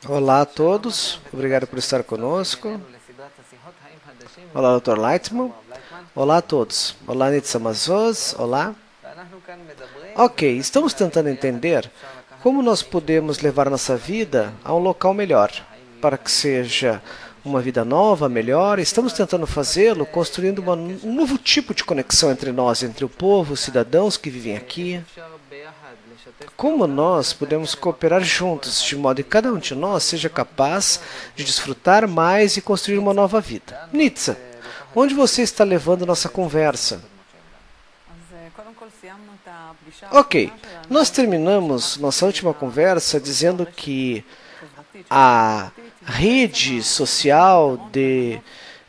Olá a todos, obrigado por estar conosco. Olá, Dr. Leitman. Olá a todos. Olá, Nitsa Mazos. Olá. Ok, estamos tentando entender como nós podemos levar nossa vida a um local melhor, para que seja uma vida nova, melhor. Estamos tentando fazê-lo construindo um novo tipo de conexão entre nós, entre o povo, os cidadãos que vivem aqui. Como nós podemos cooperar juntos, de modo que cada um de nós seja capaz de desfrutar mais e construir uma nova vida. Nitsa, onde você está levando nossa conversa? Ok, nós terminamos nossa última conversa dizendo que a rede social de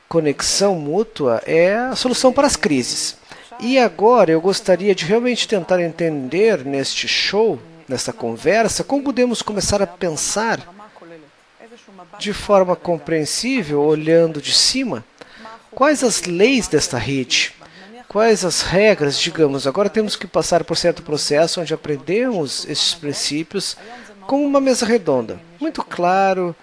conexão mútua é a solução para as crises. E agora eu gostaria de realmente tentar entender neste show, nesta conversa, como podemos começar a pensar de forma compreensível, olhando de cima, quais as leis desta rede, quais as regras, digamos. Agora temos que passar por certo processo onde aprendemos esses princípios como uma mesa redonda. Muito claro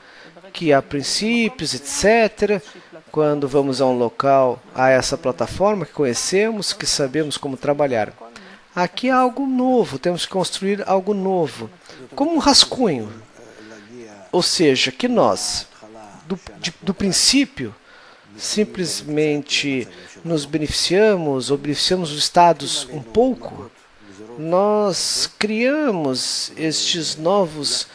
que há princípios, etc., quando vamos a um local, a essa plataforma que conhecemos, que sabemos como trabalhar. Aqui há algo novo, temos que construir algo novo, como um rascunho. Ou seja, que nós, do princípio, simplesmente nos beneficiamos ou beneficiamos os estados um pouco, nós criamos estes novos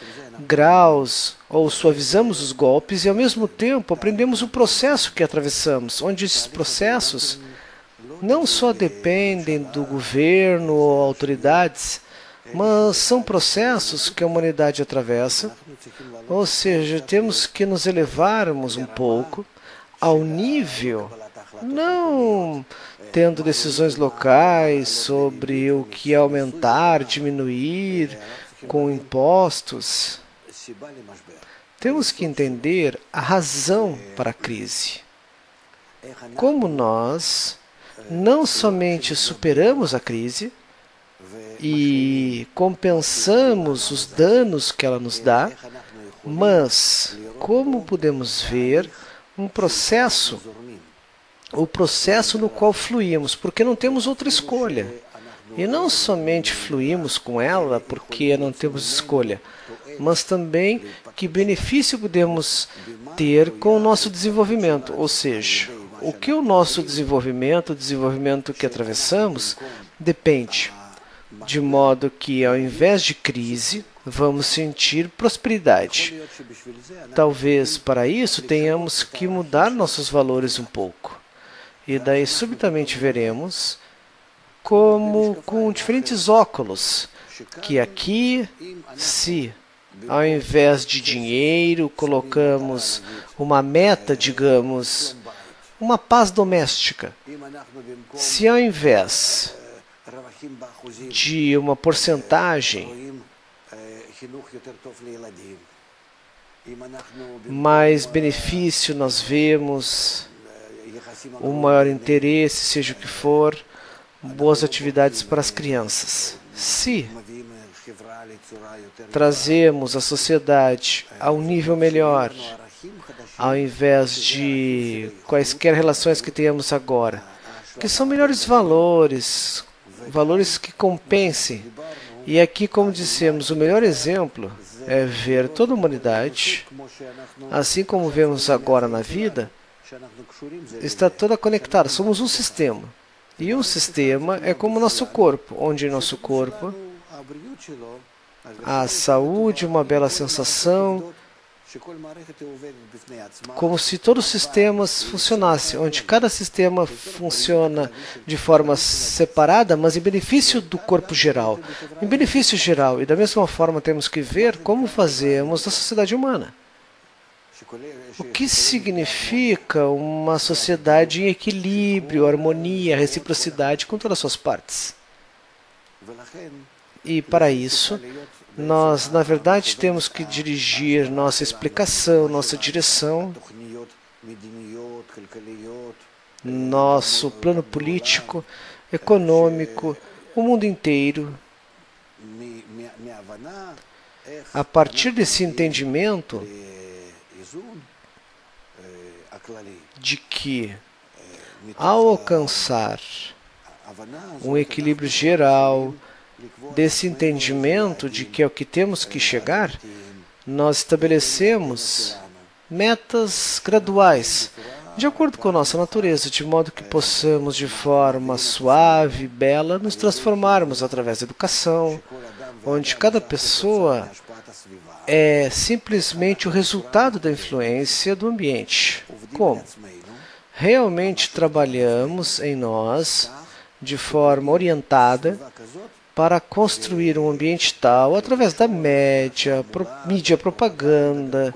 graus ou suavizamos os golpes e, ao mesmo tempo, aprendemos o processo que atravessamos, onde esses processos não só dependem do governo ou autoridades, mas são processos que a humanidade atravessa. Ou seja, temos que nos elevarmos um pouco ao nível, não tendo decisões locais sobre o que aumentar, diminuir com impostos. Temos que entender a razão para a crise. Como nós não somente superamos a crise e compensamos os danos que ela nos dá, mas como podemos ver um processo, o processo no qual fluímos, porque não temos outra escolha. E não somente fluímos com ela porque não temos escolha, mas também que benefício podemos ter com o nosso desenvolvimento. Ou seja, o que o nosso desenvolvimento, o desenvolvimento que atravessamos, depende. De modo que, ao invés de crise, vamos sentir prosperidade. Talvez para isso tenhamos que mudar nossos valores um pouco. E daí subitamente veremos como com diferentes óculos, que aqui, se ao invés de dinheiro colocamos uma meta, digamos, uma paz doméstica, se ao invés de uma porcentagem mais benefício nós vemos, um maior interesse, seja o que for, boas atividades para as crianças. Se trazemos a sociedade a um nível melhor, ao invés de quaisquer relações que tenhamos agora, que são melhores valores, valores que compensem. E aqui, como dissemos, o melhor exemplo é ver toda a humanidade, assim como vemos agora na vida, está toda conectada. Somos um sistema. E um sistema é como o nosso corpo, onde em nosso corpo a saúde, uma bela sensação, como se todos os sistemas funcionassem, onde cada sistema funciona de forma separada, mas em benefício do corpo geral. Em benefício geral. E da mesma forma temos que ver como fazemos na sociedade humana. O que significa uma sociedade em equilíbrio, harmonia, reciprocidade com todas as suas partes? E para isso, nós, na verdade, temos que dirigir nossa explicação, nossa direção, nosso plano político, econômico, o mundo inteiro, a partir desse entendimento de que, ao alcançar um equilíbrio geral, desse entendimento de que é o que temos que chegar, nós estabelecemos metas graduais, de acordo com a nossa natureza, de modo que possamos, de forma suave e bela, nos transformarmos através da educação, onde cada pessoa é simplesmente o resultado da influência do ambiente. Como? Realmente trabalhamos em nós de forma orientada para construir um ambiente tal, através da mídia, propaganda,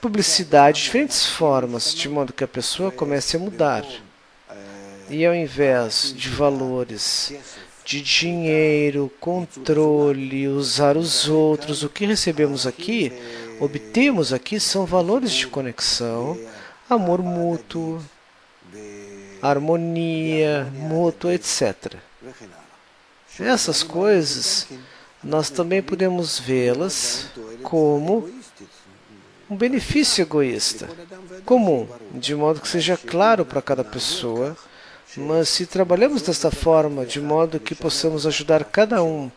publicidade, diferentes formas, de modo que a pessoa comece a mudar. E ao invés de valores de dinheiro, controle, usar os outros, o que recebemos aqui, obtemos aqui, são valores de conexão, amor mútuo, harmonia mútua, etc. Essas coisas, nós também podemos vê-las como um benefício egoísta, comum, de modo que seja claro para cada pessoa, mas se trabalhamos desta forma, de modo que possamos ajudar cada um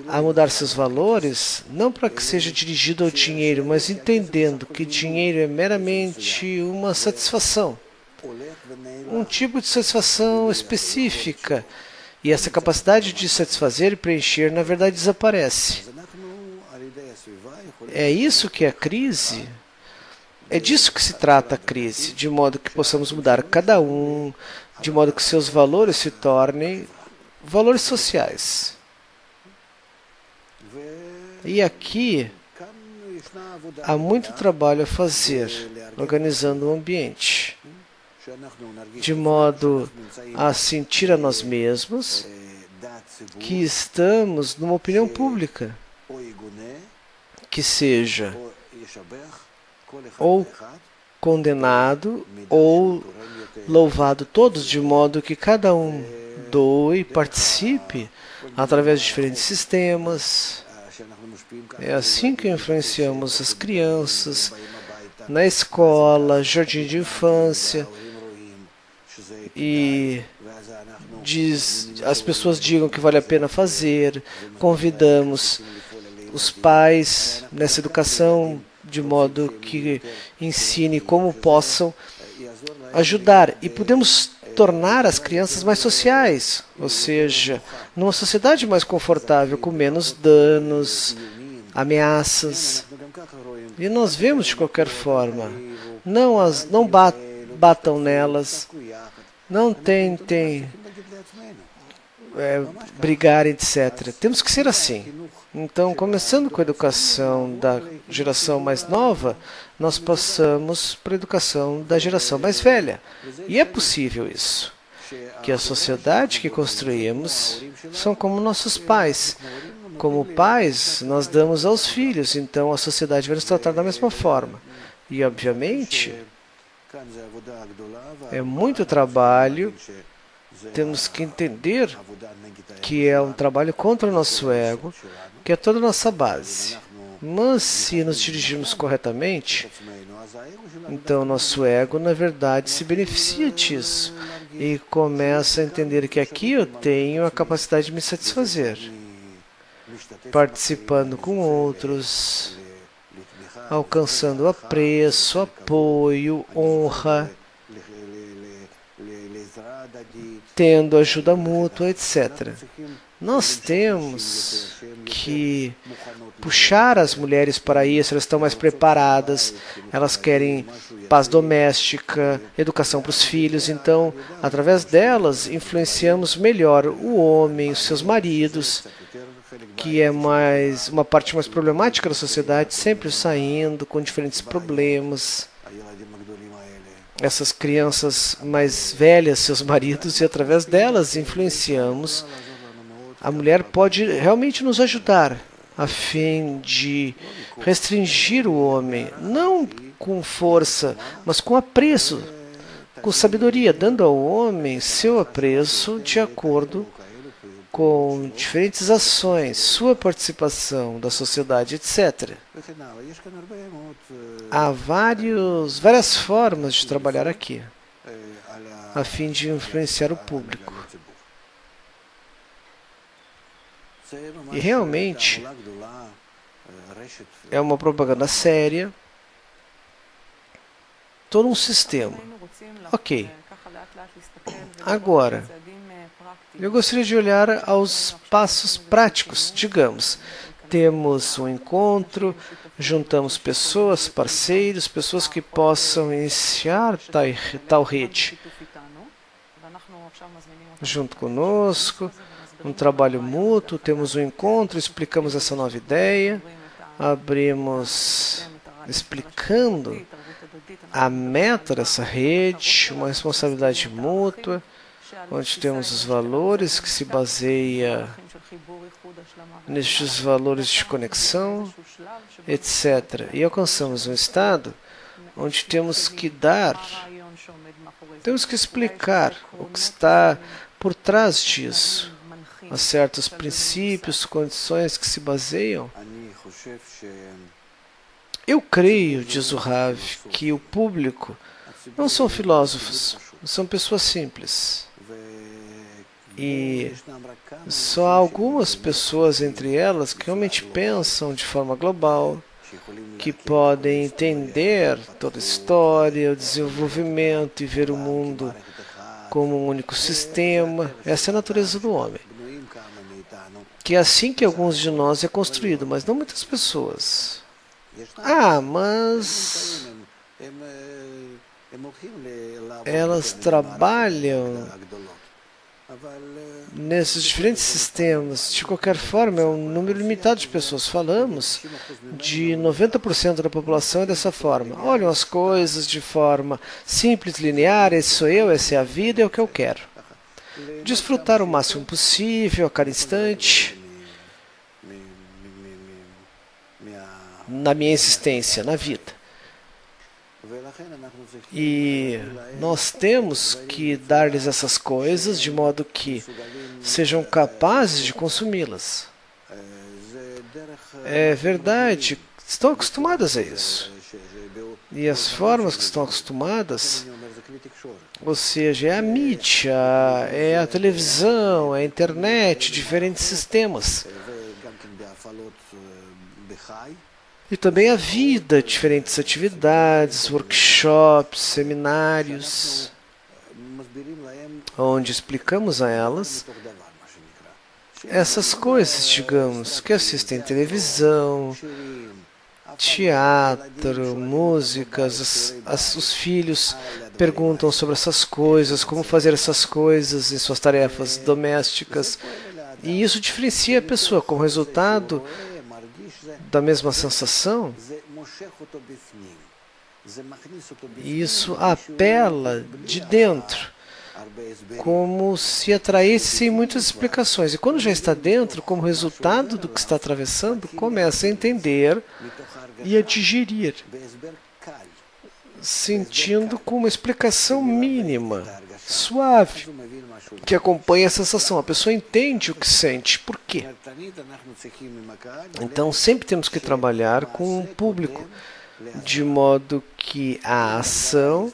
a mudar seus valores, não para que seja dirigido ao dinheiro, mas entendendo que dinheiro é meramente uma satisfação, um tipo de satisfação específica, e essa capacidade de satisfazer e preencher, na verdade, desaparece. É isso que é a crise. É disso que se trata a crise, de modo que possamos mudar cada um, de modo que seus valores se tornem valores sociais. E aqui há muito trabalho a fazer, organizando o ambiente, de modo a sentir a nós mesmos que estamos numa opinião pública, que seja ou condenado ou louvado todos, de modo que cada um doe, participe através de diferentes sistemas. É assim que influenciamos as crianças na escola, jardim de infância, e as pessoas digam que vale a pena fazer, convidamos os pais nessa educação de modo que ensine como possam ajudar. E podemos tornar as crianças mais sociais, ou seja, numa sociedade mais confortável, com menos danos, ameaças. E nós vemos de qualquer forma, não batam nelas, não tentem brigar, etc. Temos que ser assim. Então, começando com a educação da geração mais nova, nós passamos para a educação da geração mais velha. E é possível isso, que a sociedade que construímos são como nossos pais. Como pais, nós damos aos filhos, então a sociedade vai nos tratar da mesma forma. E, obviamente, é muito trabalho, temos que entender que é um trabalho contra o nosso ego, que é toda a nossa base. Mas se nos dirigirmos corretamente, então nosso ego, na verdade, se beneficia disso e começa a entender que aqui eu tenho a capacidade de me satisfazer, participando com outros, alcançando apreço, apoio, honra, tendo ajuda mútua, etc. Nós temos que puxar as mulheres para isso, elas estão mais preparadas, elas querem paz doméstica, educação para os filhos, então, através delas, influenciamos melhor o homem, os seus maridos, que é uma parte mais problemática da sociedade, sempre saindo com diferentes problemas. Essas crianças mais velhas, seus maridos, e através delas influenciamos. A mulher pode realmente nos ajudar a fim de restringir o homem, não com força, mas com apreço, com sabedoria, dando ao homem seu apreço de acordo com diferentes ações, sua participação da sociedade, etc. Há várias formas de trabalhar aqui, a fim de influenciar o público. E realmente é uma propaganda séria, todo um sistema. Ok. Agora, eu gostaria de olhar aos passos práticos. Digamos, temos um encontro, juntamos pessoas, parceiros, pessoas que possam iniciar tal rede junto conosco, um trabalho mútuo, temos um encontro, explicamos essa nova ideia, abrimos explicando a meta dessa rede, uma responsabilidade mútua, onde temos os valores que se baseia nestes valores de conexão, etc. E alcançamos um estado onde temos que explicar o que está por trás disso, há certos princípios, condições que se baseiam. Eu creio, diz o Rav, que o público não são filósofos, são pessoas simples. E só há algumas pessoas entre elas que realmente pensam de forma global, que podem entender toda a história, o desenvolvimento e ver o mundo como um único sistema. Essa é a natureza do homem. Que é assim que alguns de nós é construído, mas não muitas pessoas. Mas elas trabalham nesses diferentes sistemas. De qualquer forma, é um número limitado de pessoas. Falamos de 90% da população é dessa forma. Olham as coisas de forma simples, linear. Esse sou eu, essa é a vida, é o que eu quero. Desfrutar o máximo possível a cada instante na minha existência, na vida. E nós temos que dar-lhes essas coisas de modo que sejam capazes de consumi-las. É verdade, estão acostumadas a isso. E as formas que estão acostumadas, ou seja, é a mídia, é a televisão, é a internet, diferentes sistemas. E também a vida, diferentes atividades, workshops, seminários, onde explicamos a elas essas coisas, digamos, que assistem televisão, teatro, músicas, os filhos perguntam sobre essas coisas, como fazer essas coisas em suas tarefas domésticas, e isso diferencia a pessoa. Como resultado da mesma sensação, isso apela de dentro, como se atraísse sem muitas explicações. E quando já está dentro, como resultado do que está atravessando, começa a entender e a digerir, sentindo com uma explicação mínima, suave, que acompanha a sensação. A pessoa entende o que sente. Por quê? Então, sempre temos que trabalhar com o público, de modo que a ação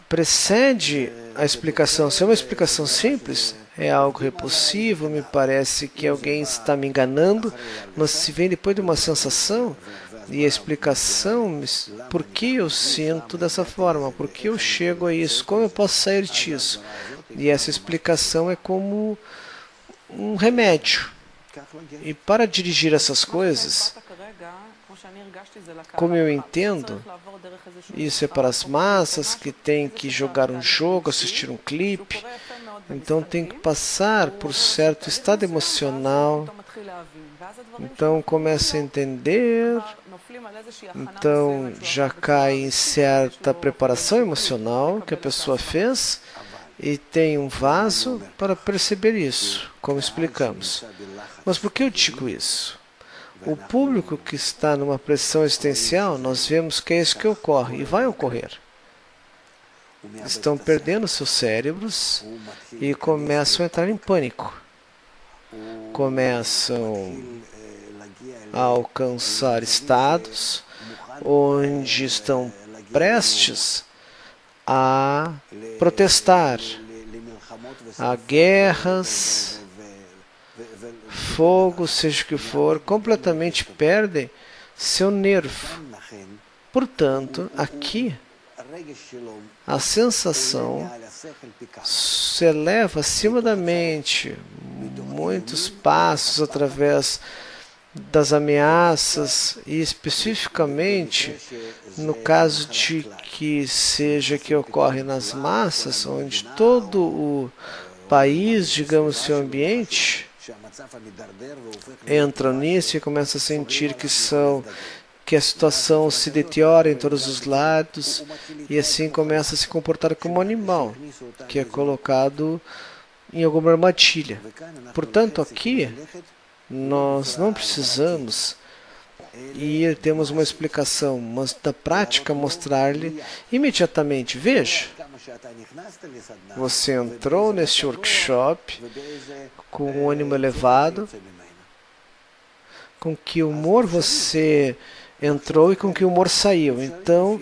precede a explicação. Se é uma explicação simples, é algo repulsivo, me parece que alguém está me enganando, mas se vem depois de uma sensação, e a explicação, por que eu sinto dessa forma, por que eu chego a isso, como eu posso sair disso? E essa explicação é como um remédio. E para dirigir essas coisas, como eu entendo, isso é para as massas que têm que jogar um jogo, assistir um clipe, então tem que passar por certo estado emocional, então começa a entender, então já cai em certa preparação emocional que a pessoa fez e tem um vaso para perceber isso, como explicamos. Mas por que eu digo isso? O público que está numa pressão existencial, nós vemos que é isso que ocorre e vai ocorrer. Estão perdendo seus cérebros e começam a entrar em pânico. começam a alcançar estados onde estão prestes a protestar. Há guerras, fogo, seja o que for, completamente perdem seu nervo. Portanto, aqui, a sensação se eleva acima da mente, muitos passos através das ameaças e especificamente no caso de que seja que ocorre nas massas, onde todo o país, digamos, seu ambiente, entram nisso e começam a sentir que a situação se deteriora em todos os lados e assim começa a se comportar como um animal, que é colocado em alguma armadilha. Portanto, aqui nós não precisamos ir, temos uma explicação, mas da prática mostrar-lhe imediatamente. Veja, você entrou neste workshop com um ânimo elevado, com que humor você entrou e com que humor saiu. Então,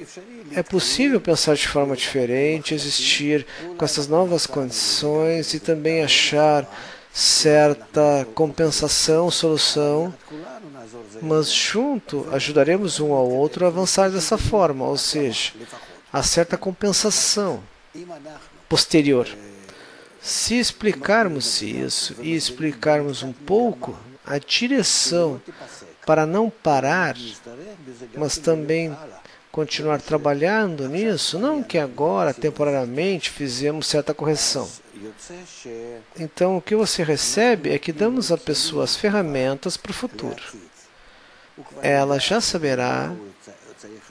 é possível pensar de forma diferente, existir com essas novas condições e também achar certa compensação, solução, mas junto ajudaremos um ao outro a avançar dessa forma, ou seja, há certa compensação posterior. Se explicarmos isso e explicarmos um pouco a direção para não parar, mas também continuar trabalhando nisso, não que agora, temporariamente, fizemos certa correção. Então, o que você recebe é que damos à pessoa as ferramentas para o futuro. Ela já saberá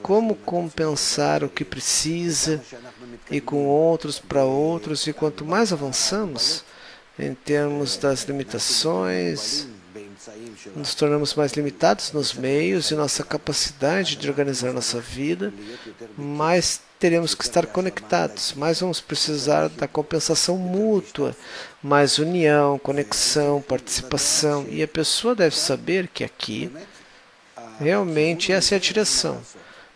como compensar o que precisa e com outros para outros, e quanto mais avançamos em termos das limitações, nos tornamos mais limitados nos meios e nossa capacidade de organizar nossa vida, mais teremos que estar conectados, mais vamos precisar da compensação mútua, mais união, conexão, participação, e a pessoa deve saber que aqui, realmente, essa é a direção,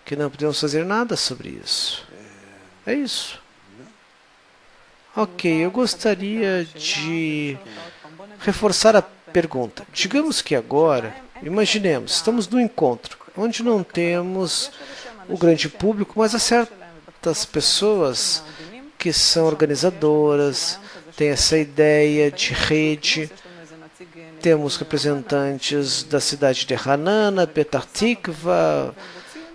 que não podemos fazer nada sobre isso. É isso. Ok, eu gostaria de reforçar a pergunta. Digamos que agora, imaginemos, estamos num encontro, onde não temos o grande público, mas há certas pessoas que são organizadoras, têm essa ideia de rede. Temos representantes da cidade de Hanana, Petah Tikva,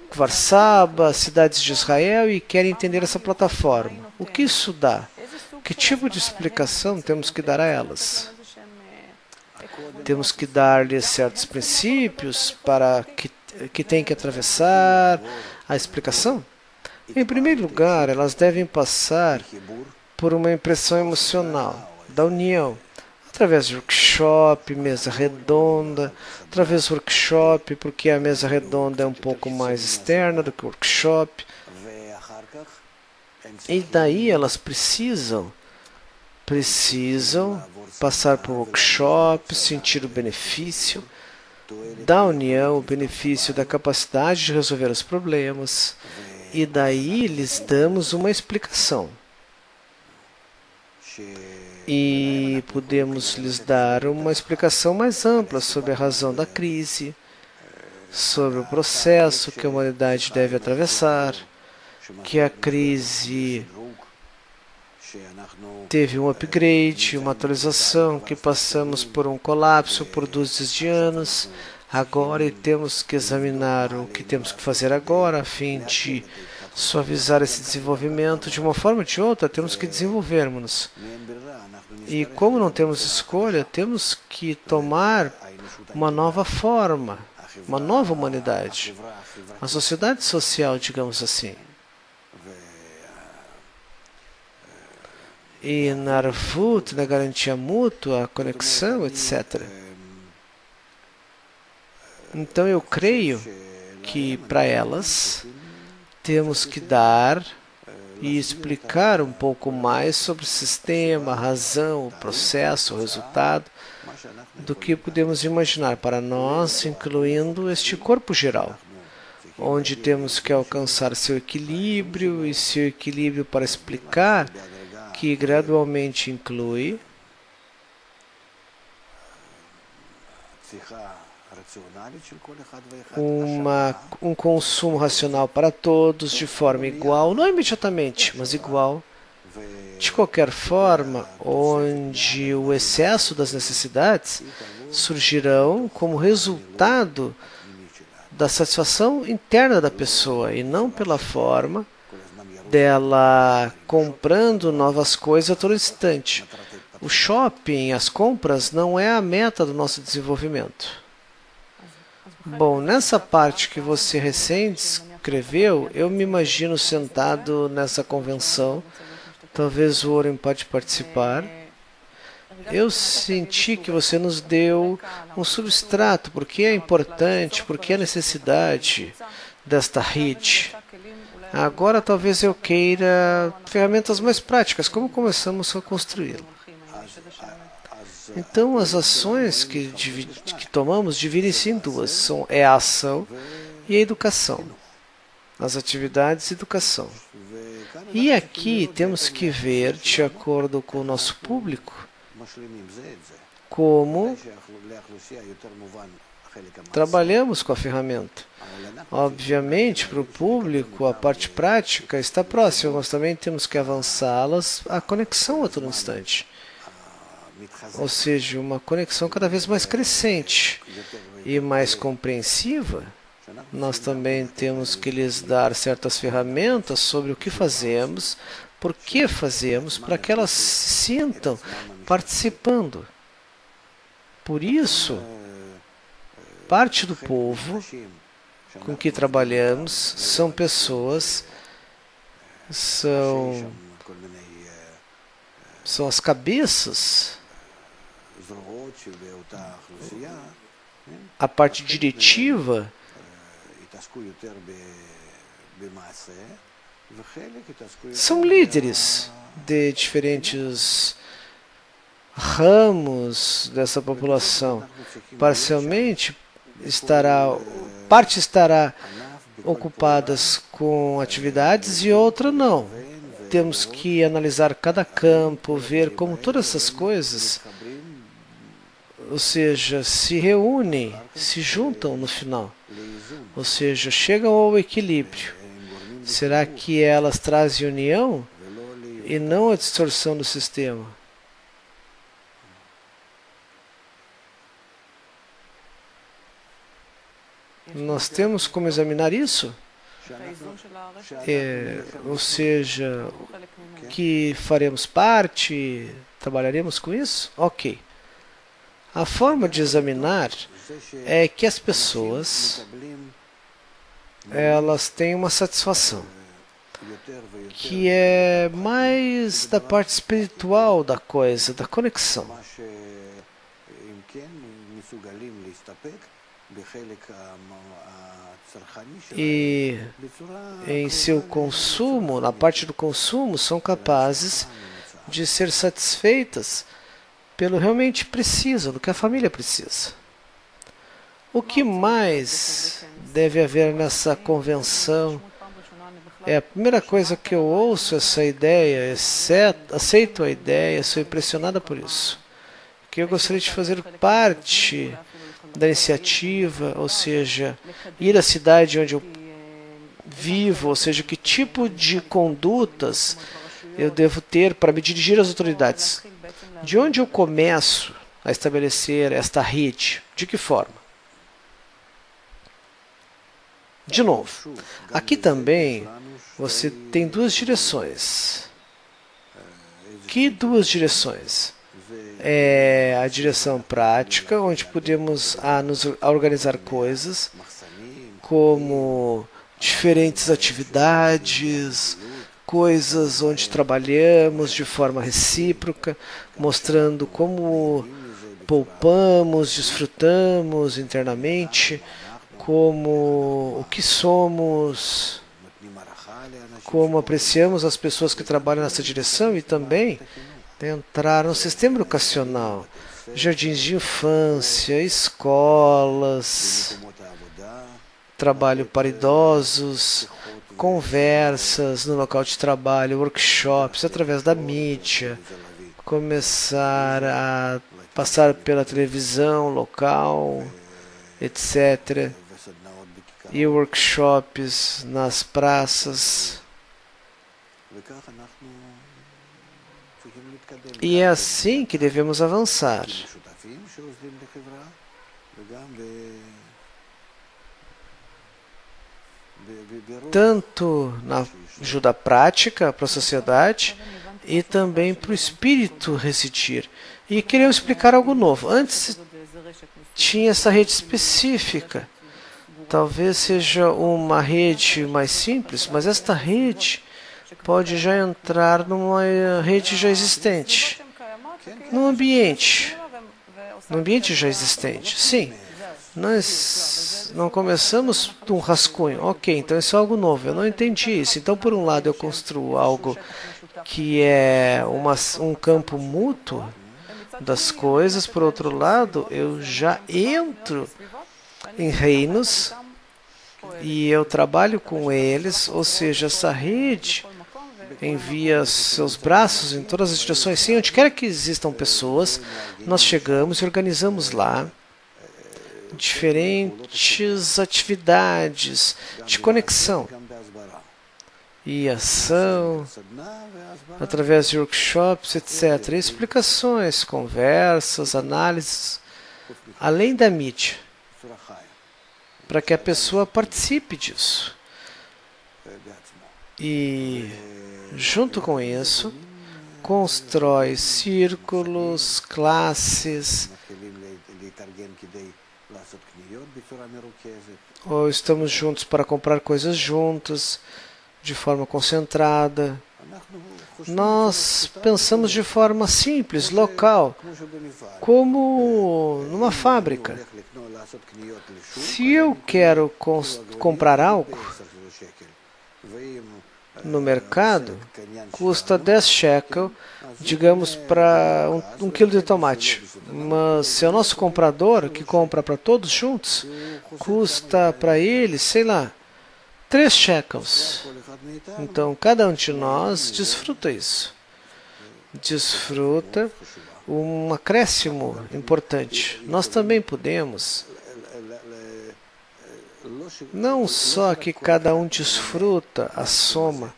Kfar Saba, cidades de Israel, e querem entender essa plataforma. O que isso dá? Que tipo de explicação temos que dar a elas? Temos que dar-lhes certos princípios para que tem que atravessar a explicação? Em primeiro lugar, elas devem passar por uma impressão emocional da união, através de workshop, mesa redonda, através do workshop, porque a mesa redonda é um pouco mais externa do que o workshop. E daí elas precisam passar por workshop, sentir o benefício da união, o benefício da capacidade de resolver os problemas, e daí lhes damos uma explicação. E podemos lhes dar uma explicação mais ampla sobre a razão da crise, sobre o processo que a humanidade deve atravessar, que a crise teve um upgrade, uma atualização, que passamos por um colapso por 12 anos, agora e temos que examinar o que temos que fazer agora a fim de suavizar esse desenvolvimento. De uma forma ou de outra, temos que desenvolvermos-nos. E como não temos escolha, temos que tomar uma nova forma, uma nova humanidade, a sociedade social, digamos assim. E na Arvut, na garantia mútua, a conexão, etc. Então eu creio que para elas temos que dar e explicar um pouco mais sobre o sistema, a razão, o processo, o resultado, do que podemos imaginar para nós, incluindo este corpo geral, onde temos que alcançar seu equilíbrio, e seu equilíbrio para explicar que gradualmente inclui um consumo racional para todos de forma igual, não imediatamente, mas igual. De qualquer forma, onde o excesso das necessidades surgirão como resultado da satisfação interna da pessoa e não pela forma dela comprando novas coisas a todo instante. O shopping, as compras, não é a meta do nosso desenvolvimento. Bom, nessa parte que você recém descreveu, eu me imagino sentado nessa convenção. Talvez o Oren pode participar. Eu senti que você nos deu um substrato, porque é importante, porque é necessidade desta rede. Agora talvez eu queira ferramentas mais práticas, como começamos a construí-la. Então as ações que tomamos dividem-se em duas, é a ação e a educação. As atividades e educação. E aqui temos que ver, de acordo com o nosso público, como trabalhamos com a ferramenta. Obviamente, para o público, a parte prática está próxima, mas também temos que avançá-las a conexão a todo instante. Ou seja, uma conexão cada vez mais crescente e mais compreensiva. Nós também temos que lhes dar certas ferramentas sobre o que fazemos, por que fazemos, para que elas se sintam participando. Por isso, parte do povo com que trabalhamos são pessoas, são as cabeças, a parte diretiva, são líderes de diferentes ramos dessa população. Parcialmente parte estará ocupadas com atividades e outra não. Temos que analisar cada campo, ver como todas essas coisas, ou seja, se reúnem, se juntam no final. Ou seja, chegam ao equilíbrio. Será que elas trazem união e não a distorção do sistema? Nós temos como examinar isso? Ou seja, que faremos parte, trabalharemos com isso? Ok. A forma de examinar é que as pessoas elas têm uma satisfação que é mais da parte espiritual da coisa, da conexão. E em seu consumo, na parte do consumo, são capazes de ser satisfeitas pelo realmente precisa, do que a família precisa. O que mais deve haver nessa convenção? É a primeira coisa que eu ouço essa ideia, aceito a ideia, sou impressionada por isso. Que eu gostaria de fazer parte da iniciativa, ou seja, ir à cidade onde eu vivo, ou seja, que tipo de condutas eu devo ter para me dirigir às autoridades. De onde eu começo a estabelecer esta rede? De que forma? De novo, aqui também você tem duas direções. Que duas direções? É a direção prática, onde podemos nos organizar coisas, como diferentes atividades, coisas onde trabalhamos de forma recíproca, mostrando como poupamos, desfrutamos internamente, como o que somos, como apreciamos as pessoas que trabalham nessa direção e também entrar no sistema educacional, jardins de infância, escolas, trabalho para idosos, conversas no local de trabalho, workshops através da mídia, começar a passar pela televisão local, etc. E workshops nas praças. E é assim que devemos avançar. Tanto na ajuda prática para a sociedade e também para o espírito residir. E queria explicar algo novo. Antes tinha essa rede específica. Talvez seja uma rede mais simples, mas esta rede pode já entrar numa rede já existente. No ambiente já existente. Sim. Nós não começamos de um rascunho. Ok, então isso é algo novo. Eu não entendi isso. Então, por um lado, eu construo algo que é um campo mútuo das coisas. Por outro lado, eu já entro em reinos e eu trabalho com eles. Ou seja, essa rede envia seus braços em todas as direções. Sim, onde quer que existam pessoas, nós chegamos e organizamos lá diferentes atividades de conexão e ação através de workshops, etc. E explicações, conversas, análises, além da mídia, para que a pessoa participe disso. E, junto com isso, constrói círculos, classes, ou estamos juntos para comprar coisas juntas, de forma concentrada. Nós pensamos de forma simples, local, como numa fábrica. Se eu quero comprar algo no mercado, custa 10 shekel, digamos, para um quilo de tomate. Mas se é o nosso comprador, que compra para todos juntos, custa para ele, sei lá, 3 shekels. Então, cada um de nós desfruta isso. Desfruta um acréscimo importante. Nós também podemos, não só que cada um desfruta a soma,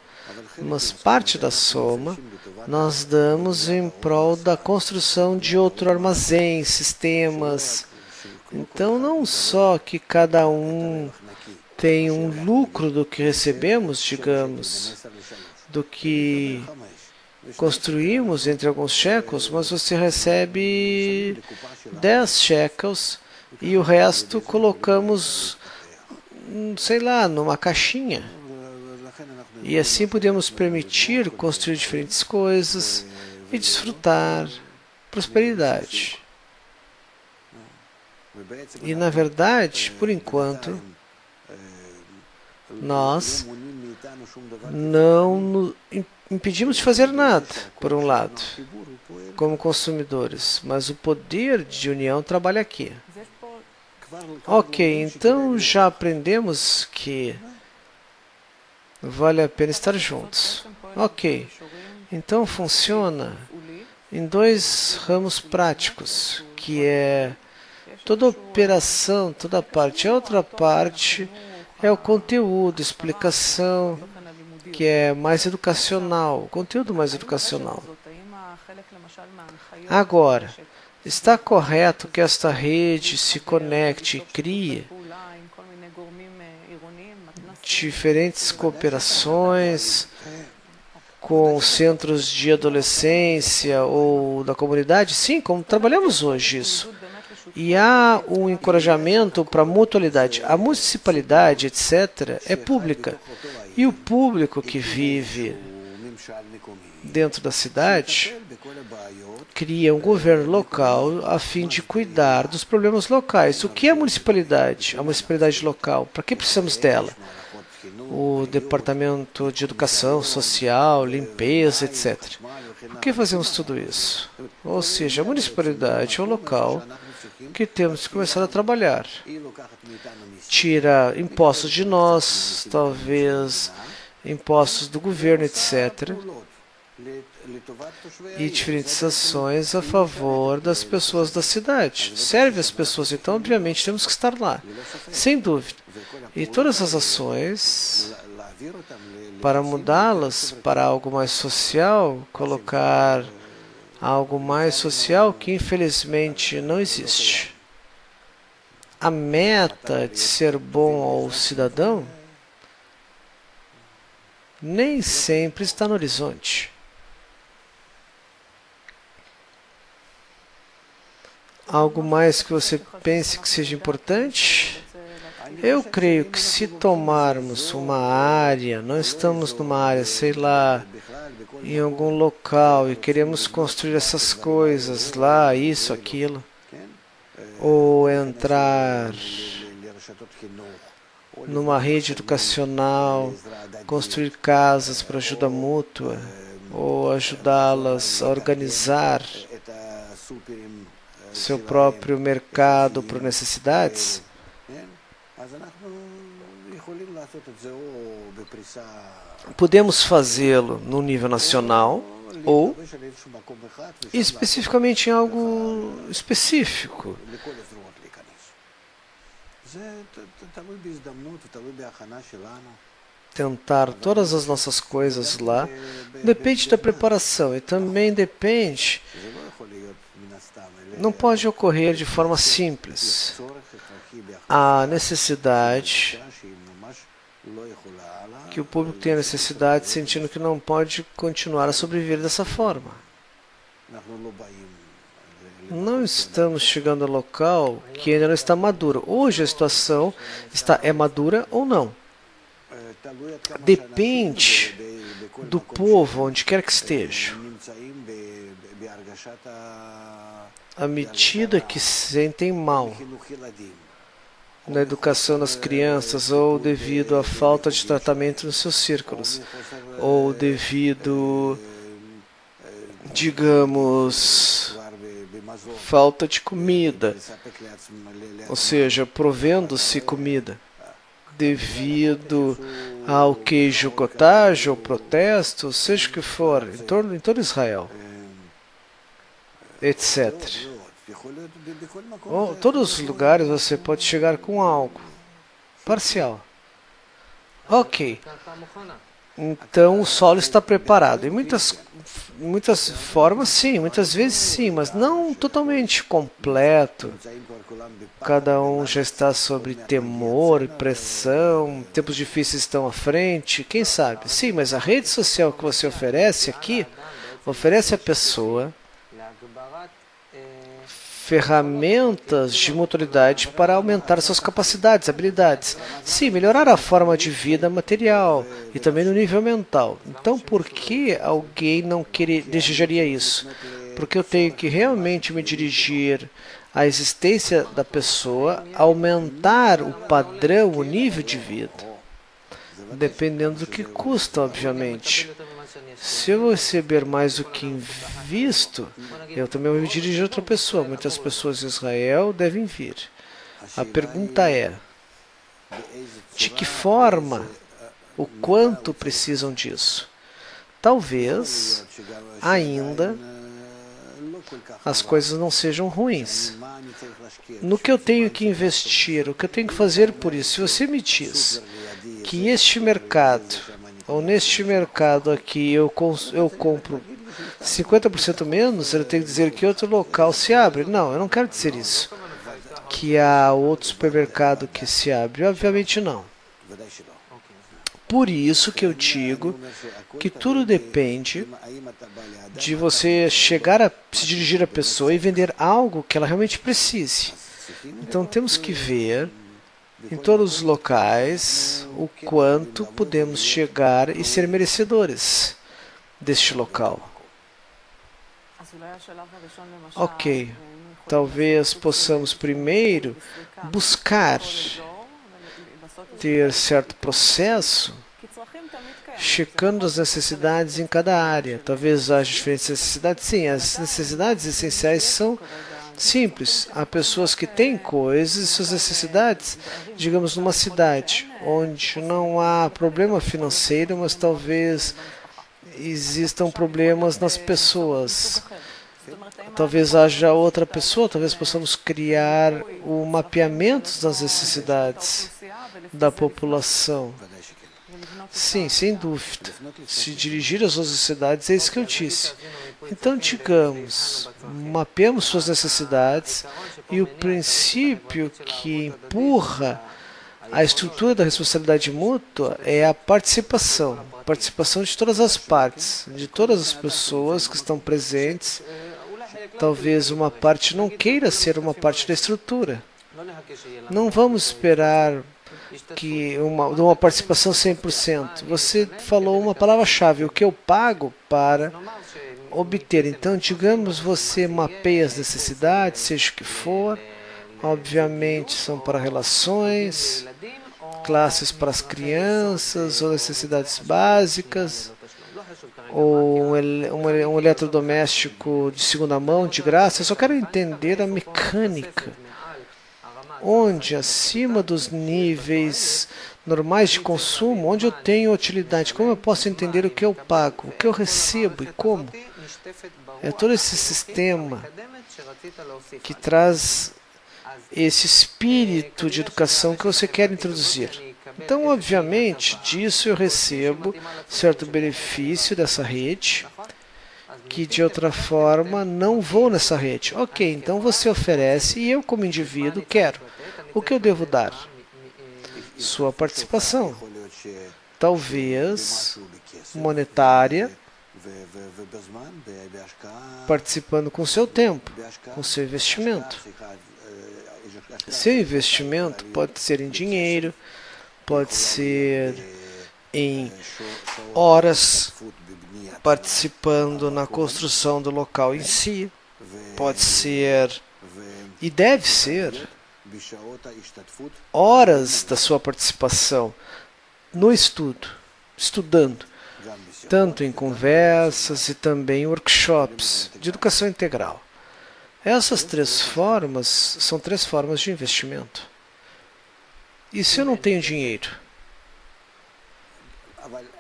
mas parte da soma nós damos em prol da construção de outro armazém, sistemas. Então, não só que cada um tem um lucro do que recebemos, digamos, do que construímos entre alguns shekels, mas você recebe 10 shekels e o resto colocamos, sei lá, numa caixinha. E assim podemos permitir construir diferentes coisas e desfrutar prosperidade. E, na verdade, por enquanto, nós não impedimos de fazer nada, por um lado, como consumidores, mas o poder de união trabalha aqui. Ok, então já aprendemos que vale a pena estar juntos. Ok, então funciona em 2 ramos práticos, que é toda a operação, toda a parte. A outra parte é o conteúdo, explicação, que é mais educacional, conteúdo mais educacional. Agora, está correto que esta rede se conecte e crie diferentes cooperações com centros de adolescência ou da comunidade? Sim, como trabalhamos hoje isso. E há um encorajamento para a mutualidade. A municipalidade, etc., é pública. E o público que vive dentro da cidade cria um governo local a fim de cuidar dos problemas locais. O que é a municipalidade? A municipalidade local, para que precisamos dela? o departamento de educação social, limpeza, etc. Por que fazemos tudo isso? Ou seja, a municipalidade é o local que temos que começar a trabalhar. Tira impostos de nós, talvez impostos do governo, etc. E diferentes ações a favor das pessoas da cidade. Serve as pessoas, então, obviamente, temos que estar lá, sem dúvida. E todas as ações, para mudá-las para algo mais social, colocar algo mais social que, infelizmente, não existe. A meta de ser bom ao cidadão nem sempre está no horizonte. Algo mais que você pense que seja importante? Eu creio que se tomarmos uma área, não estamos numa área, sei lá, em algum local e queremos construir essas coisas lá, isso, aquilo, ou entrar numa rede educacional, construir casas para ajuda mútua, ou ajudá-las a organizar seu próprio mercado por necessidades, podemos fazê-lo no nível nacional ou especificamente em algo específico. Tentar todas as nossas coisas lá depende da preparação e também depende. Não pode ocorrer de forma simples. A necessidade, que o público tem a necessidade, sentindo que não pode continuar a sobreviver dessa forma. Não estamos chegando ao local que ainda não está maduro. Hoje a situação é madura ou não. Depende do povo, onde quer que esteja. À medida que se sentem mal na educação das crianças, ou devido à falta de tratamento nos seus círculos, ou devido, digamos, falta de comida, ou seja, provendo-se comida, devido ao queijo cottage ou protesto, seja o que for, em todo Israel, etc. Em todos os lugares você pode chegar com algo parcial. Ok. Então o solo está preparado. Em muitas formas, sim. Muitas vezes, sim. Mas não totalmente completo. Cada um já está sob temor, pressão. Tempos difíceis estão à frente. Quem sabe? Sim, mas a rede social que você oferece aqui, oferece à pessoa ferramentas de motoridade para aumentar suas capacidades, habilidades. Sim, melhorar a forma de vida material e também no nível mental. Então, por que alguém não desejaria isso? Porque eu tenho que realmente me dirigir à existência da pessoa, aumentar o padrão, o nível de vida, dependendo do que custa, obviamente. Se eu receber mais do que invisto, eu também vou me dirigir a outra pessoa. Muitas pessoas em Israel devem vir. A pergunta é, de que forma, o quanto precisam disso? Talvez, ainda, as coisas não sejam ruins. No que eu tenho que investir, o que eu tenho que fazer por isso? Se você me diz que este mercado, ou neste mercado aqui, eu compro 50% menos, eu tenho que dizer que outro local se abre. Não, eu não quero dizer isso. Que há outro supermercado que se abre. Obviamente não. Por isso que eu digo que tudo depende de você chegar a se dirigir à pessoa e vender algo que ela realmente precise. Então temos que ver em todos os locais o quanto podemos chegar e ser merecedores deste local. Ok, talvez possamos primeiro buscar ter certo processo checando as necessidades em cada área. Talvez haja diferentes necessidades. Sim, as necessidades essenciais são simples. Há pessoas que têm coisas e suas necessidades, digamos, numa cidade onde não há problema financeiro, mas talvez existam problemas nas pessoas. Talvez haja outra pessoa, talvez possamos criar o mapeamento das necessidades da população. Sim, sem dúvida. Se dirigir às suas necessidades, é isso que eu disse. Então, digamos, mapeamos suas necessidades e o princípio que empurra a estrutura da responsabilidade mútua é a participação. Participação de todas as partes, de todas as pessoas que estão presentes. Talvez uma parte não queira ser uma parte da estrutura. Não vamos esperar que uma participação 100%. Você falou uma palavra-chave, o que eu pago para obter. Então, digamos, você mapeia as necessidades, seja o que for. Obviamente, são para relações, classes para as crianças, ou necessidades básicas, ou um eletrodoméstico de segunda mão, de graça. Eu só quero entender a mecânica, onde acima dos níveis normais de consumo, onde eu tenho utilidade, como eu posso entender o que eu pago, o que eu recebo e como. É todo esse sistema que traz esse espírito de educação que você quer introduzir. Então, obviamente, disso eu recebo certo benefício dessa rede, que de outra forma não vou nessa rede. Ok, então você oferece e eu, como indivíduo, quero. O que eu devo dar? Sua participação. Talvez monetária, participando com seu tempo, com seu investimento. Seu investimento pode ser em dinheiro, pode ser em horas, participando na construção do local em si, pode ser e deve ser horas da sua participação no estudo, estudando, tanto em conversas e também em workshops de educação integral. Essas três formas são três formas de investimento. E se eu não tenho dinheiro?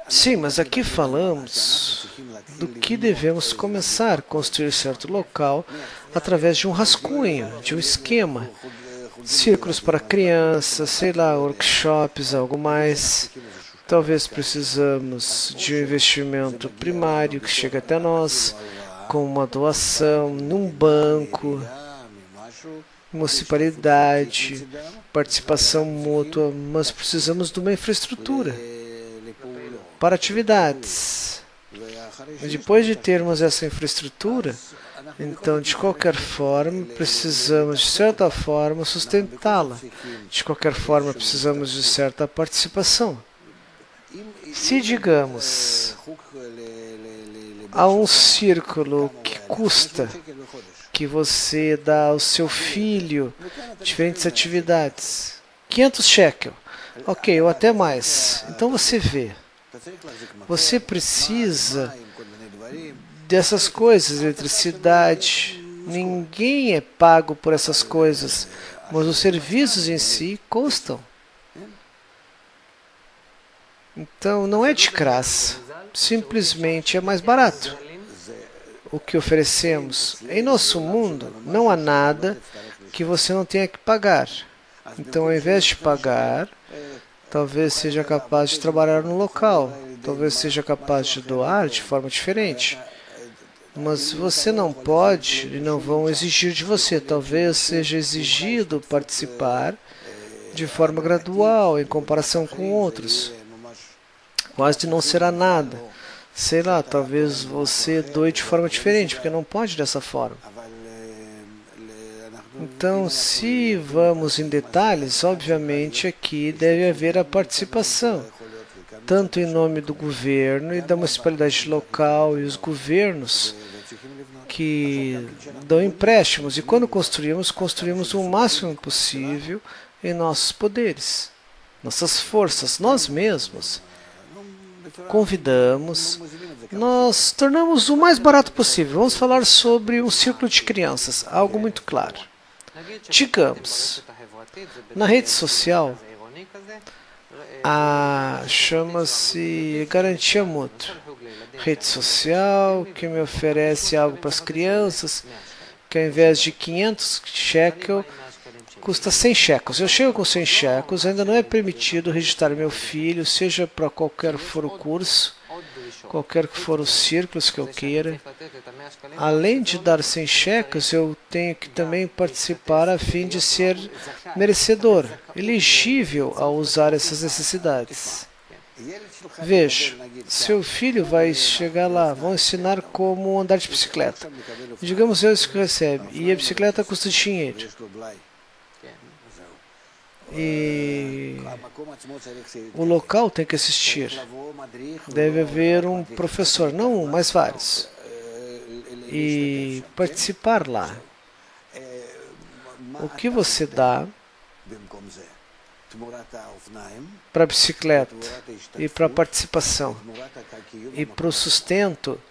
Sim, mas aqui falamos do que devemos começar a construir certo local através de um rascunho, de um esquema. Círculos para crianças, sei lá, workshops, algo mais. Talvez precisamos de um investimento primário que chega até nós, com uma doação num banco, municipalidade, participação mútua, mas precisamos de uma infraestrutura para atividades. E depois de termos essa infraestrutura, então, de qualquer forma, precisamos, de certa forma, sustentá-la. De qualquer forma, precisamos de certa participação. Se, digamos, há um círculo que custa, que você dá ao seu filho diferentes atividades, 500 shekel, ok, ou até mais. Então você vê, você precisa dessas coisas, eletricidade, ninguém é pago por essas coisas, mas os serviços em si custam. Então não é de graça, simplesmente é mais barato o que oferecemos. Em nosso mundo não há nada que você não tenha que pagar. Então, ao invés de pagar, talvez seja capaz de trabalhar no local, talvez seja capaz de doar de forma diferente. Mas você não pode e não vão exigir de você. Talvez seja exigido participar de forma gradual em comparação com outros. Quase não será nada. Sei lá, talvez você doe de forma diferente, porque não pode dessa forma. Então, se vamos em detalhes, obviamente aqui deve haver a participação, tanto em nome do governo e da municipalidade local e os governos que dão empréstimos. E quando construímos o máximo possível em nossos poderes. nossas forças, nós mesmos, convidamos, nós tornamos o mais barato possível. Vamos falar sobre um círculo de crianças, algo muito claro. Digamos, na rede social, chama-se garantia mútua. Rede social que me oferece algo para as crianças, que ao invés de 500 shekel, custa 100 shekels. Eu chego com 100 shekels, ainda não é permitido registrar meu filho, seja para qualquer for o curso, qualquer que for os círculos que eu queira. Além de dar 100 shekels, eu tenho que também participar a fim de ser merecedor, elegível a usar essas necessidades. Veja, seu filho vai chegar lá, vão ensinar como andar de bicicleta. Digamos isso que recebe, e a bicicleta custa dinheiro. E o local tem que assistir. Deve haver um professor, não um, mas vários. E participar lá. O que você dá para a bicicleta e para a participação e para o sustento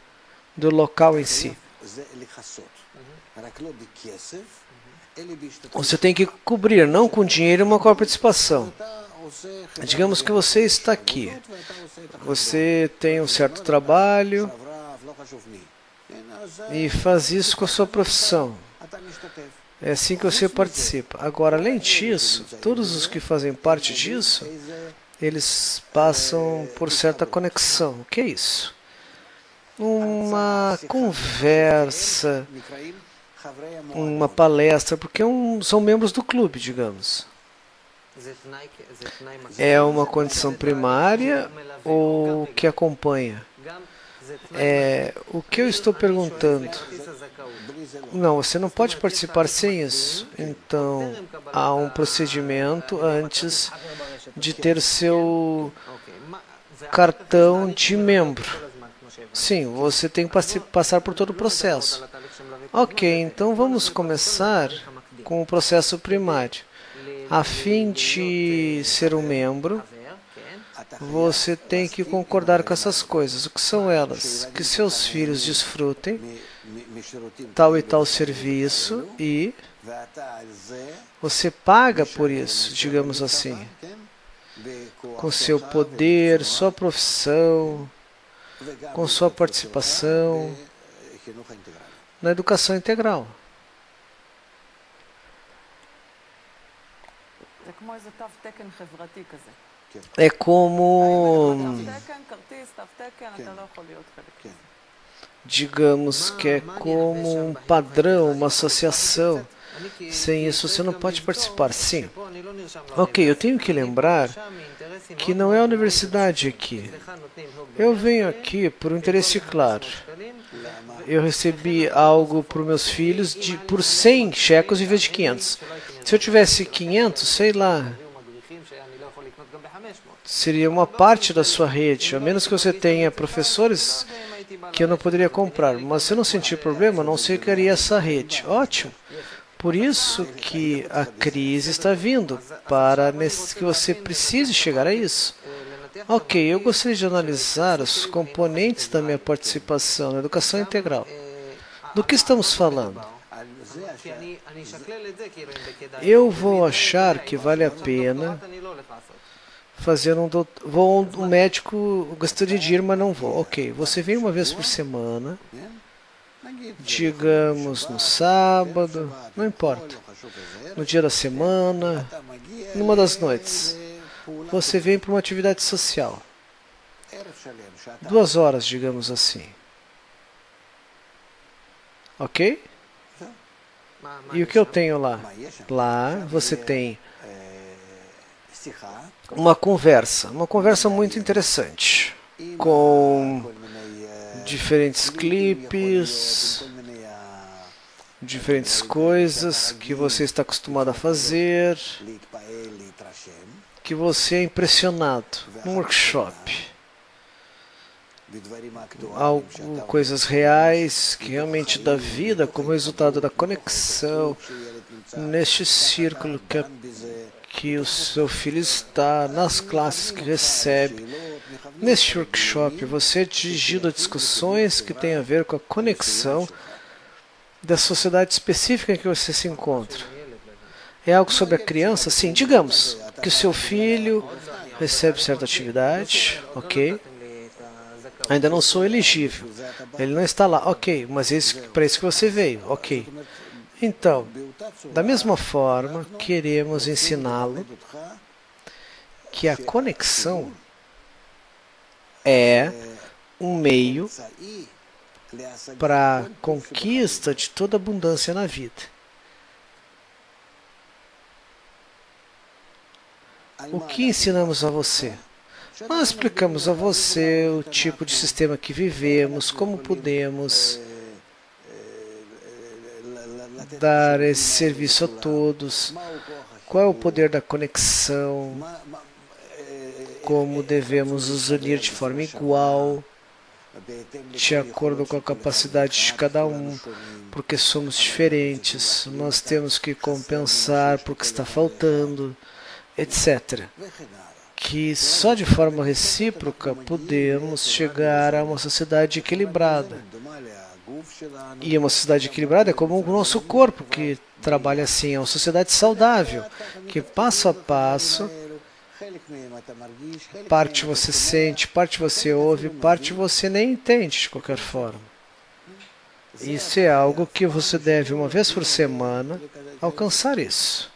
do local em si? Você tem que cobrir, não com dinheiro, mas com a participação. Digamos que você está aqui. Você tem um certo trabalho e faz isso com a sua profissão. É assim que você participa. Agora, além disso, todos os que fazem parte disso, eles passam por certa conexão. O que é isso? Uma conversa, uma palestra, porque são membros do clube, digamos. É uma condição primária ou que acompanha? O que eu estou perguntando? Não, você não pode participar sem isso. Então, há um procedimento antes de ter seu cartão de membro. Sim, você tem que passar por todo o processo. Ok, então vamos começar com o processo primário. A fim de ser um membro, você tem que concordar com essas coisas. O que são elas? Que seus filhos desfrutem tal e tal serviço e você paga por isso, digamos assim, com seu poder, sua profissão, com sua participação na educação integral. É como, digamos que é como um padrão, uma associação. Sem isso você não pode participar. Sim. Ok, eu tenho que lembrar que não é a universidade aqui. Eu venho aqui por um interesse claro. Eu recebi algo para os meus filhos por 100 shekels em vez de 500. Se eu tivesse 500, sei lá, seria uma parte da sua rede, a menos que você tenha professores que eu não poderia comprar. Mas se eu não sentir problema, não seguiria essa rede. Ótimo. Por isso que a crise está vindo, para que você precise chegar a isso. Ok, eu gostaria de analisar os componentes da minha participação na educação integral. Do que estamos falando? Eu vou achar que vale a pena fazer um médico, gostaria de ir, mas não vou. Ok, você vem uma vez por semana, digamos no sábado, não importa, no dia da semana, numa das noites. Você vem para uma atividade social. 2 horas, digamos assim. Ok? E o que eu tenho lá? Lá você tem uma conversa muito interessante, com diferentes clipes, diferentes coisas que você está acostumado a fazer, que você é impressionado num workshop. Coisas reais, que realmente dá vida como resultado da conexão neste círculo que o seu filho está nas classes que recebe. Neste workshop, você é dirigido a discussões que têm a ver com a conexão da sociedade específica em que você se encontra. É algo sobre a criança? Sim, digamos que o seu filho recebe certa atividade, ok? Ainda não sou elegível. Ele não está lá, ok, mas para isso que você veio, ok. Então, da mesma forma, queremos ensiná-lo que a conexão é um meio para a conquista de toda abundância na vida. O que ensinamos a você? Nós explicamos a você o tipo de sistema que vivemos, como podemos dar esse serviço a todos, qual é o poder da conexão, como devemos nos unir de forma igual, de acordo com a capacidade de cada um, porque somos diferentes, nós temos que compensar porque está faltando, etc. Que só de forma recíproca podemos chegar a uma sociedade equilibrada. E uma sociedade equilibrada é como o nosso corpo, que trabalha assim, é uma sociedade saudável, que passo a passo, parte você sente, parte você ouve, parte você nem entende de qualquer forma. Isso é algo que você deve, uma vez por semana, alcançar isso.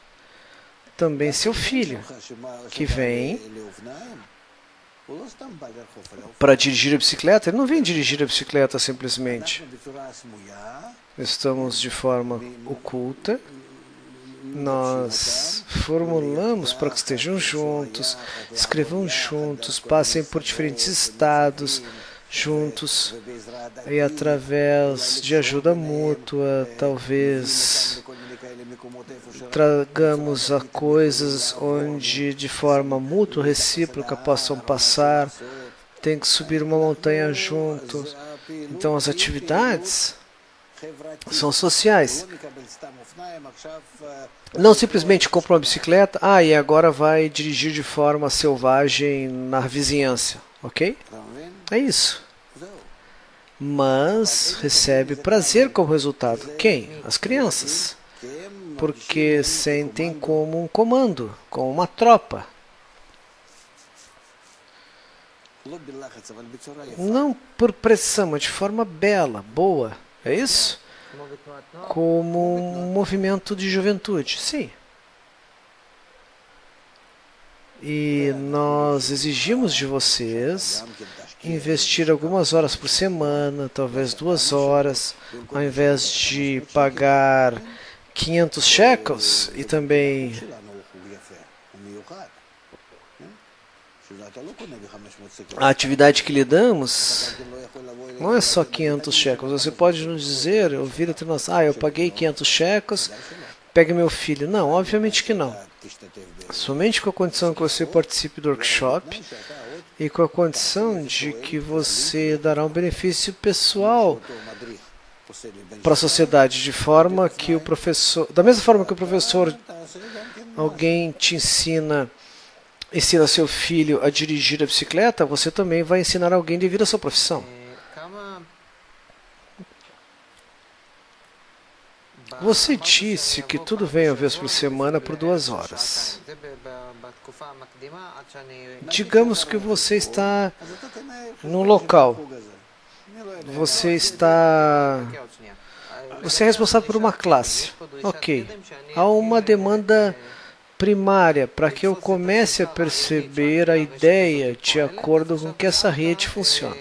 Também seu filho, que vem para dirigir a bicicleta, ele não vem dirigir a bicicleta simplesmente. Estamos de forma oculta, nós formulamos para que estejam juntos, escrevam juntos, passem por diferentes estados juntos, e através de ajuda mútua, talvez tragamos a coisas onde de forma mútua, recíproca, possam passar. Tem que subir uma montanha juntos. Então as atividades são sociais. Não simplesmente compra uma bicicleta, e agora vai dirigir de forma selvagem na vizinhança, ok? É isso. Mas recebe prazer como resultado. Quem? As crianças. Porque sentem como um comando, como uma tropa. Não por pressão, mas de forma bela, boa. É isso? Como um movimento de juventude. Sim. E nós exigimos de vocês investir algumas horas por semana, talvez 2 horas, ao invés de pagar 500 shekels e também a atividade que lhe damos não é só 500 shekels. Você pode nos dizer, ouvir entre nós, eu paguei 500 shekels, pegue meu filho. Não, obviamente que não. Somente com a condição que você participe do workshop e com a condição de que você dará um benefício pessoal para a sociedade, de forma que o professor, da mesma forma que o professor, alguém te ensina seu filho a dirigir a bicicleta, você também vai ensinar alguém devido à sua profissão. Você disse que tudo vem uma vez por semana por 2 horas. Digamos que você está no local. Você é responsável por uma classe. Ok. Há uma demanda primária para que eu comece a perceber a ideia de acordo com que essa rede funciona.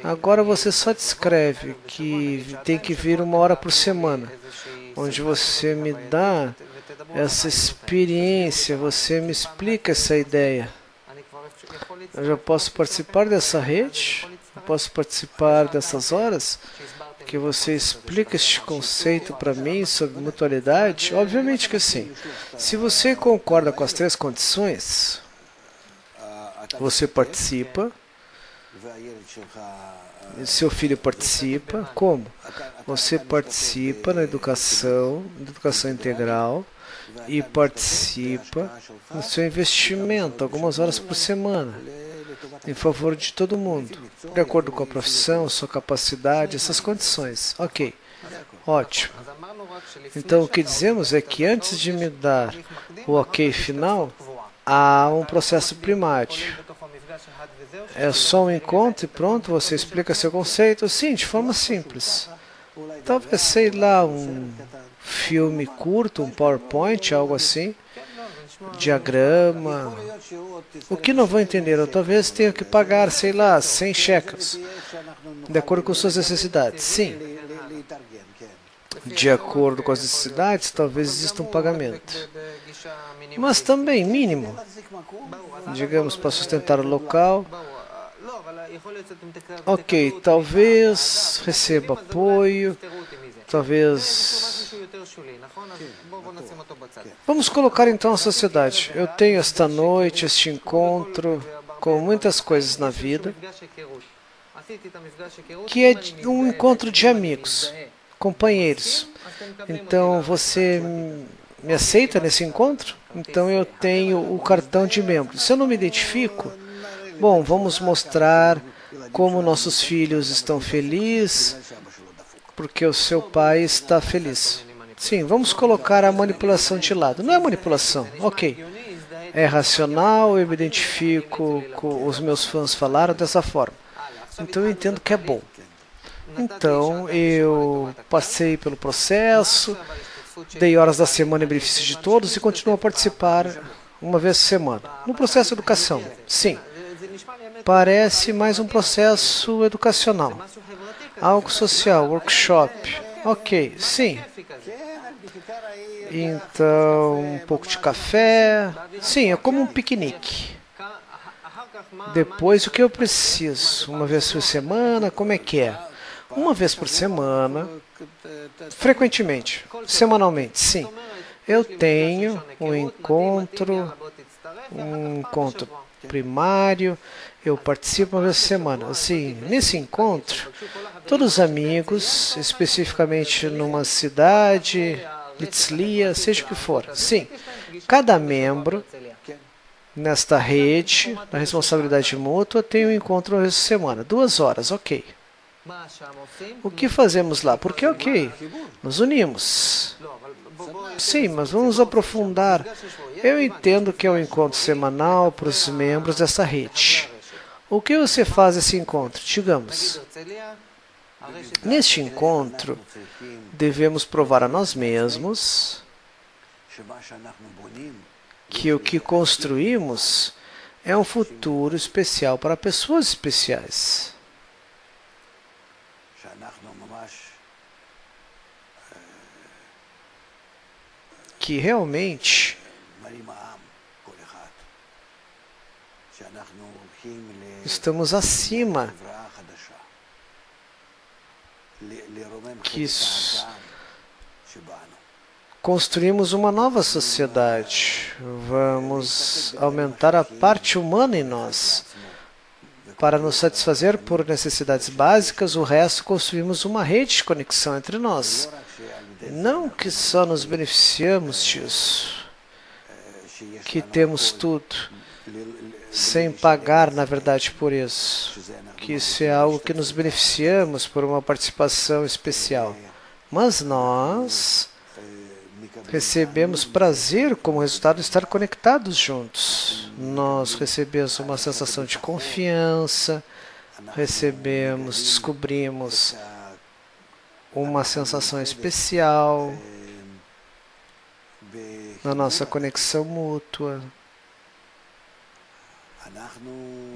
Agora você só descreve que tem que vir 1 hora por semana, onde você me dá essa experiência, você me explica essa ideia. Eu já posso participar dessa rede? Eu posso participar dessas horas? Que você explica este conceito para mim sobre mutualidade? Obviamente que sim. Se você concorda com as 3 condições, você participa Seu filho participa. Como? Você participa na educação integral e participa no seu investimento, algumas horas por semana, em favor de todo mundo, de acordo com a profissão, sua capacidade, essas condições. Ok, ótimo. Então, o que dizemos é que antes de me dar o ok final, há um processo primário. É só um encontro e pronto, você explica seu conceito? Sim, de forma simples. Talvez, sei lá, um filme curto, um PowerPoint, algo assim, diagrama. O que não vou entender? Eu talvez tenha que pagar, sei lá, 100 shekels, de acordo com suas necessidades. Sim. De acordo com as necessidades, talvez exista um pagamento. Mas também mínimo. Digamos, para sustentar o local. Ok, talvez receba apoio, talvez... Vamos colocar então a sociedade. Eu tenho esta noite, este encontro, com muitas coisas na vida, que é um encontro de amigos, companheiros. Então, você me aceita nesse encontro? Então, eu tenho o cartão de membro. Se eu não me identifico, bom, vamos mostrar como nossos filhos estão felizes, porque o seu pai está feliz. Sim, vamos colocar a manipulação de lado. Não é manipulação, ok. É racional, eu me identifico com os meus fãs falaram dessa forma. Então eu entendo que é bom. Então eu passei pelo processo, dei horas da semana em benefício de todos e continuo a participar uma vez por semana. No processo de educação, sim. Parece mais um processo educacional. Algo social, workshop. Ok, sim. Então, um pouco de café. Sim, é como um piquenique. Depois, o que eu preciso? Uma vez por semana, como é que é? Uma vez por semana, frequentemente, semanalmente, sim. Eu tenho um encontro primário, eu participo uma vez por semana. Assim, nesse encontro, todos os amigos, especificamente numa cidade, Litzlia, seja o que for. Sim, cada membro nesta rede, na responsabilidade mútua, tem um encontro uma vez por semana. 2 horas, ok. O que fazemos lá? Porque, ok, nos unimos. Sim, mas vamos aprofundar. Eu entendo que é um encontro semanal para os membros dessa rede. O que você faz nesse encontro? Digamos, neste encontro, devemos provar a nós mesmos que o que construímos é um futuro especial para pessoas especiais. Que realmente estamos acima, que construímos uma nova sociedade. Vamos aumentar a parte humana em nós. Para nos satisfazer por necessidades básicas, o resto construímos uma rede de conexão entre nós. Não que só nos beneficiamos disso, que temos tudo, sem pagar, na verdade, por isso. Que isso é algo que nos beneficiamos por uma participação especial. Mas nós recebemos prazer como resultado de estar conectados juntos. Nós recebemos uma sensação de confiança, descobrimos uma sensação especial na nossa conexão mútua.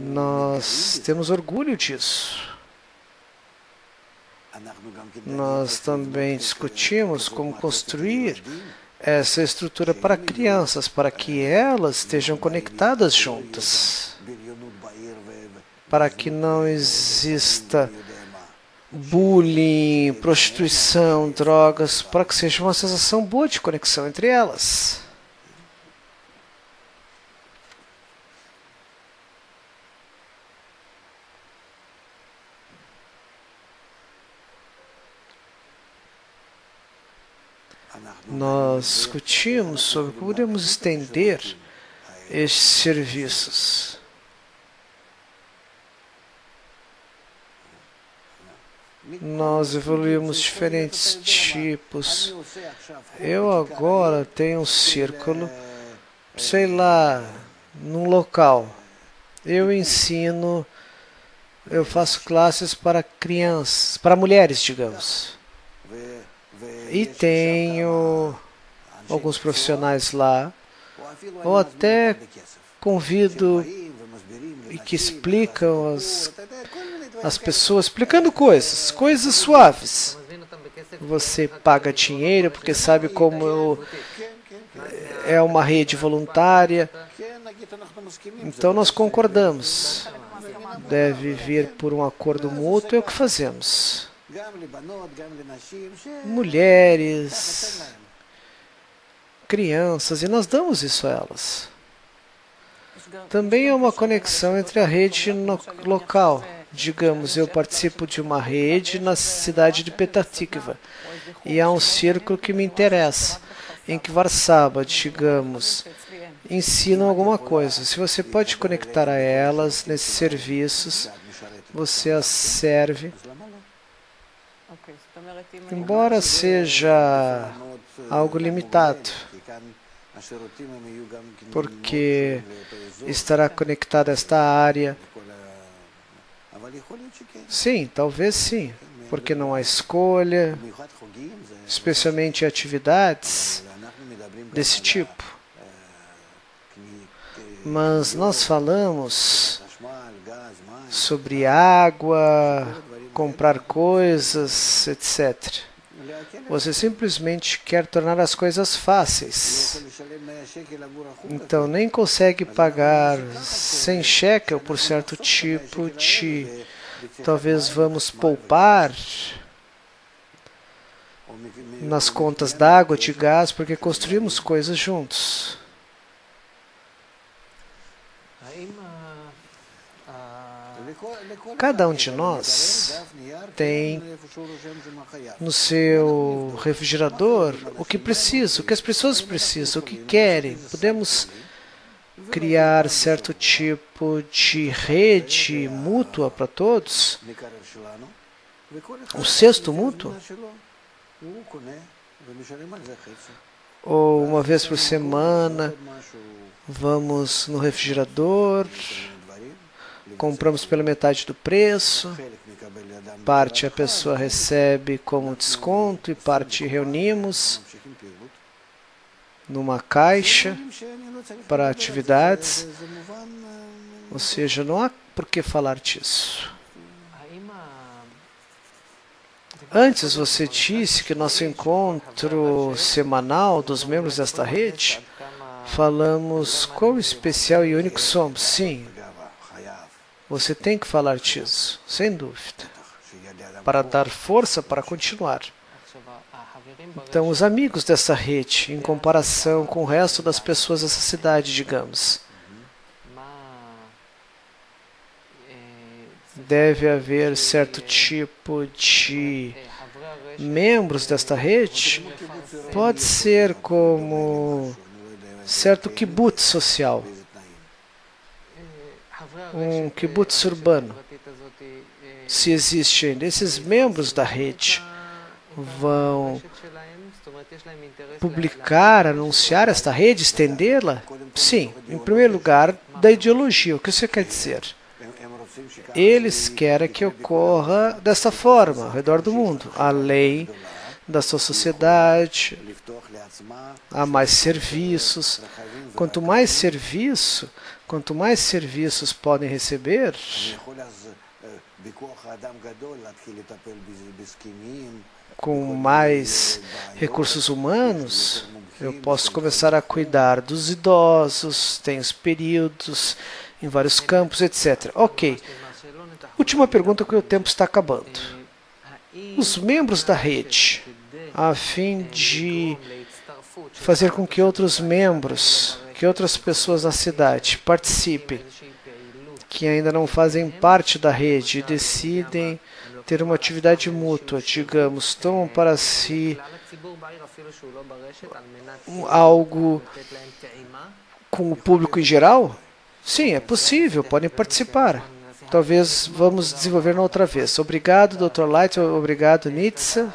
Nós temos orgulho disso. Nós também discutimos como construir essa estrutura para crianças, para que elas estejam conectadas juntas, para que não exista bullying, prostituição, drogas, para que seja uma sensação boa de conexão entre elas. nós discutimos sobre como podemos estender estes serviços. Nós evoluímos diferentes tipos. Eu agora tenho um círculo, sei lá, num local. Eu ensino, eu faço classes para crianças, para mulheres, digamos. E tenho alguns profissionais lá, ou até convido e que explicam as pessoas, explicando coisas suaves. Você paga dinheiro porque sabe como é uma rede voluntária. Então nós concordamos. Deve vir por um acordo mútuo, é o que fazemos. Mulheres, crianças, e nós damos isso a elas. Também é uma conexão entre a rede local. Digamos, eu participo de uma rede na cidade de Petah Tikva, e há um círculo que me interessa, em que Varsaba, digamos, ensinam alguma coisa. Se você pode conectar a elas nesses serviços, você as serve. Embora seja algo limitado, porque estará conectada a esta área. Sim, talvez sim, porque não há escolha, especialmente atividades desse tipo. Mas nós falamos sobre água, comprar coisas, etc. Você simplesmente quer tornar as coisas fáceis. Então nem consegue pagar 100 shekel por certo tipo de... Talvez vamos poupar nas contas d'água, de gás, porque construímos coisas juntos. Cada um de nós tem no seu refrigerador o que precisa, o que as pessoas precisam, o que querem. Podemos criar certo tipo de rede mútua para todos. O cesto mútuo. Ou uma vez por semana, vamos no refrigerador, compramos pela metade do preço, parte a pessoa recebe como desconto e parte reunimos numa caixa para atividades. Ou seja, não há por que falar disso. Antes você disse que nosso encontro semanal dos membros desta rede, falamos quão especial e único somos. Sim, você tem que falar disso, sem dúvida, para dar força para continuar. Então, os amigos dessa rede, em comparação com o resto das pessoas dessa cidade, digamos, deve haver certo tipo de membros desta rede, pode ser como certo kibbutz social, um kibbutz urbano. Se existe ainda, esses membros da rede vão publicar, anunciar esta rede, estendê-la? Sim, em primeiro lugar, da ideologia. O que você quer dizer? Eles querem que ocorra dessa forma, ao redor do mundo. Além da sua sociedade, há mais serviços. Quanto mais serviços podem receber, com mais recursos humanos, eu posso começar a cuidar dos idosos, tem os períodos em vários campos, etc. Ok. Última pergunta, que o tempo está acabando. Os membros da rede, a fim de fazer com que outros membros, que outras pessoas na cidade participem, que ainda não fazem parte da rede e decidem ter uma atividade mútua, digamos, tomam para si algo com o público em geral? Sim, é possível, podem participar. Talvez vamos desenvolver na outra vez. Obrigado, Dr. Light, obrigado, Nitsa.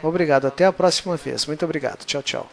Obrigado, até a próxima vez. Muito obrigado. Tchau, tchau.